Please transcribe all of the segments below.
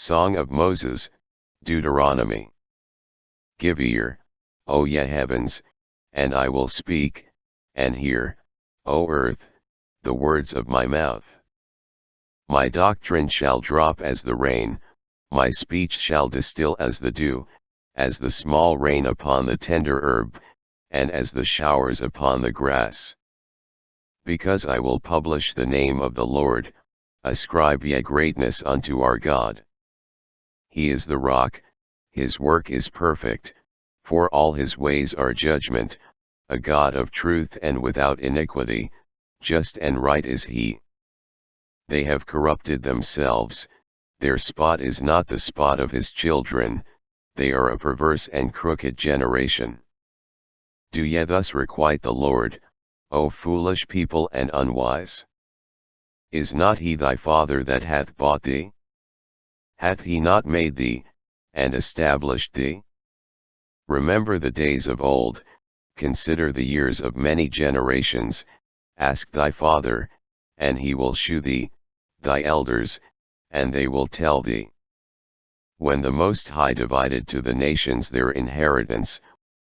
Song of Moses, Deuteronomy. Give ear, O ye heavens, and I will speak, and hear, O earth, the words of my mouth. My doctrine shall drop as the rain, my speech shall distill as the dew, as the small rain upon the tender herb, and as the showers upon the grass. Because I will publish the name of the Lord, ascribe ye greatness unto our God. He is the rock, his work is perfect, for all his ways are judgment, a God of truth and without iniquity, just and right is he. They have corrupted themselves, their spot is not the spot of his children, they are a perverse and crooked generation. Do ye thus requite the Lord, O foolish people and unwise? Is not he thy father that hath bought thee? Hath he not made thee, and established thee? Remember the days of old, consider the years of many generations, ask thy father, and he will shew thee, thy elders, and they will tell thee. When the Most High divided to the nations their inheritance,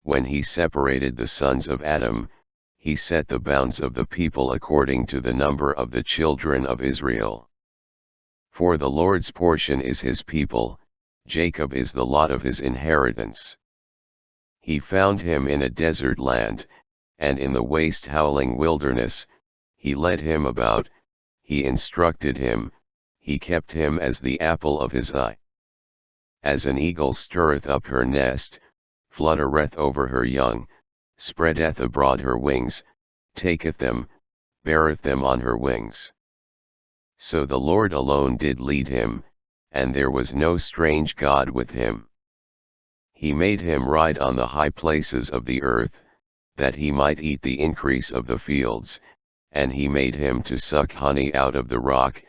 when he separated the sons of Adam, he set the bounds of the people according to the number of the children of Israel. For the Lord's portion is his people, Jacob is the lot of his inheritance. He found him in a desert land, and in the waste howling wilderness, he led him about, he instructed him, he kept him as the apple of his eye. As an eagle stirreth up her nest, fluttereth over her young, spreadeth abroad her wings, taketh them, beareth them on her wings. So the Lord alone did lead him, and there was no strange God with him. He made him ride on the high places of the earth, that he might eat the increase of the fields, and he made him to suck honey out of the rock,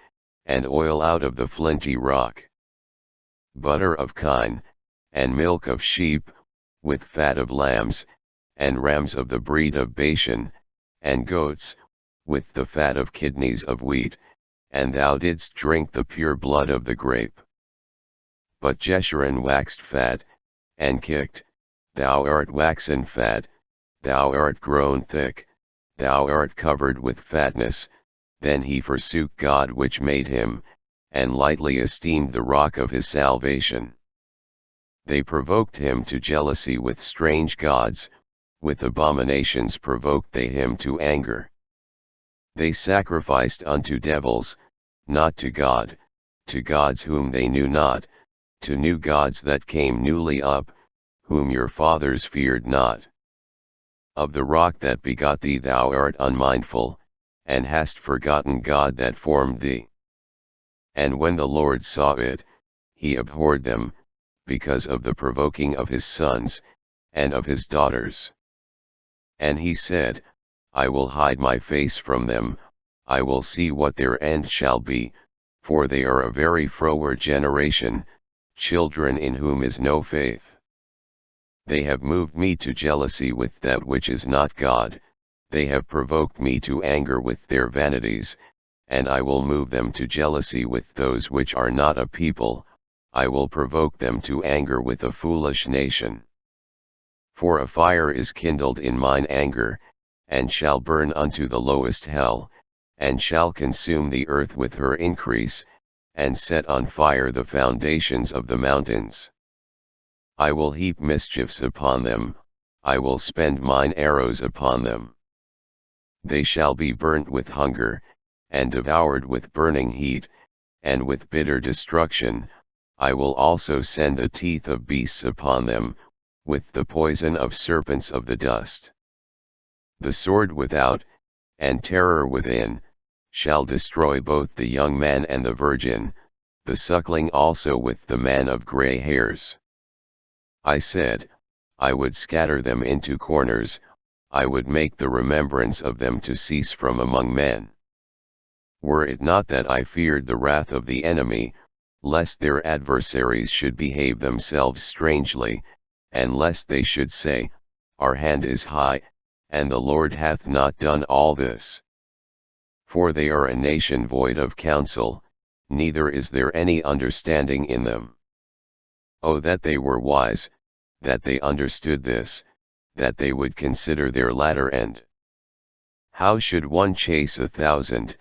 and oil out of the flinty rock. Butter of kine, and milk of sheep, with fat of lambs, and rams of the breed of Bashan, and goats, with the fat of kidneys of wheat, and thou didst drink the pure blood of the grape. But Jeshurun waxed fat, and kicked, thou art waxen fat, thou art grown thick, thou art covered with fatness. Then he forsook God which made him, and lightly esteemed the rock of his salvation. They provoked him to jealousy with strange gods, with abominations provoked they him to anger. They sacrificed unto devils, not to God, to gods whom they knew not, to new gods that came newly up, whom your fathers feared not. Of the rock that begot thee thou art unmindful, and hast forgotten God that formed thee. And when the Lord saw it, he abhorred them, because of the provoking of his sons, and of his daughters. And he said, I will hide my face from them, I will see what their end shall be, for they are a very froward generation, children in whom is no faith. They have moved me to jealousy with that which is not God, they have provoked me to anger with their vanities, and I will move them to jealousy with those which are not a people, I will provoke them to anger with a foolish nation. For a fire is kindled in mine anger, and shall burn unto the lowest hell, and shall consume the earth with her increase, and set on fire the foundations of the mountains. I will heap mischiefs upon them, I will spend mine arrows upon them. They shall be burnt with hunger, and devoured with burning heat, and with bitter destruction. I will also send the teeth of beasts upon them, with the poison of serpents of the dust. The sword without, and terror within, shall destroy both the young man and the virgin, the suckling also with the man of gray hairs. I said, I would scatter them into corners, I would make the remembrance of them to cease from among men. Were it not that I feared the wrath of the enemy, lest their adversaries should behave themselves strangely, and lest they should say, Our hand is high, and the Lord hath not done all this. For they are a nation void of counsel, neither is there any understanding in them. Oh, that they were wise, that they understood this, that they would consider their latter end. How should one chase 1,000,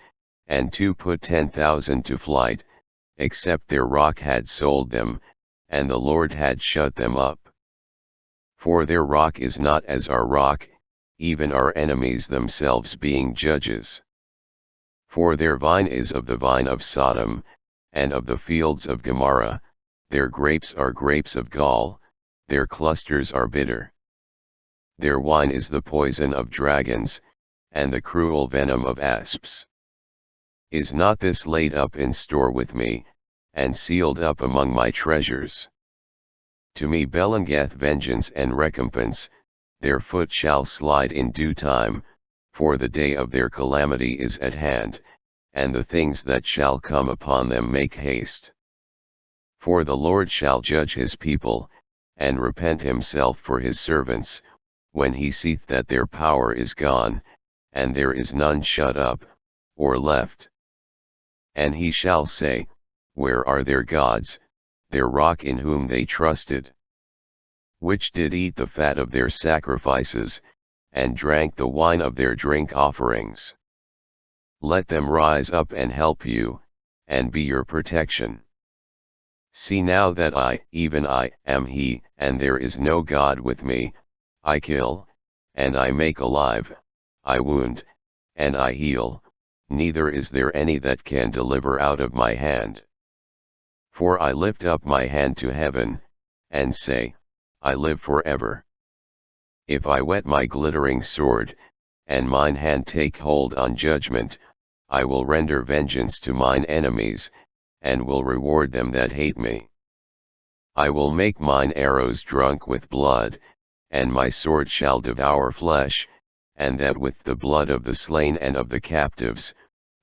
and two put 10,000 to flight, except their rock had sold them, and the Lord had shut them up? For their rock is not as our rock, even our enemies themselves being judges. For their vine is of the vine of Sodom, and of the fields of Gomorrah, their grapes are grapes of gall, their clusters are bitter. Their wine is the poison of dragons, and the cruel venom of asps. Is not this laid up in store with me, and sealed up among my treasures? To me belongeth vengeance and recompense, their foot shall slide in due time, for the day of their calamity is at hand, and the things that shall come upon them make haste. For the Lord shall judge his people, and repent himself for his servants, when he seeth that their power is gone, and there is none shut up, or left. And he shall say, Where are their gods, their rock in whom they trusted? Which did eat the fat of their sacrifices, and drank the wine of their drink offerings. Let them rise up and help you, and be your protection. See now that I, even I, am he, and there is no God with me. I kill, and I make alive, I wound, and I heal, neither is there any that can deliver out of my hand. For I lift up my hand to heaven, and say, I live forever. If I whet my glittering sword, and mine hand take hold on judgment, I will render vengeance to mine enemies, and will reward them that hate me. I will make mine arrows drunk with blood, and my sword shall devour flesh, and that with the blood of the slain and of the captives,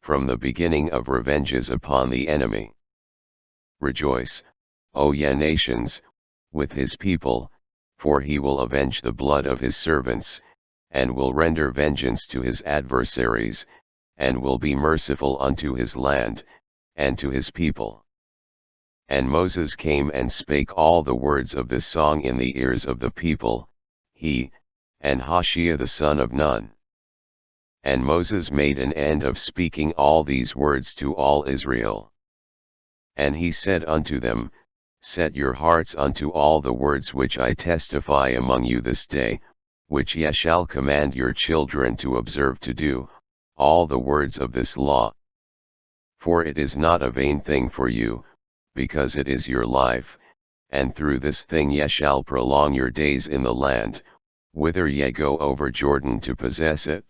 from the beginning of revenges upon the enemy. Rejoice, O ye nations, with his people, for he will avenge the blood of his servants, and will render vengeance to his adversaries, and will be merciful unto his land, and to his people. And Moses came and spake all the words of this song in the ears of the people, he, and Hoshea the son of Nun. And Moses made an end of speaking all these words to all Israel. And he said unto them, Set your hearts unto all the words which I testify among you this day, which ye shall command your children to observe to do, all the words of this law. For it is not a vain thing for you, because it is your life, and through this thing ye shall prolong your days in the land, whither ye go over Jordan to possess it.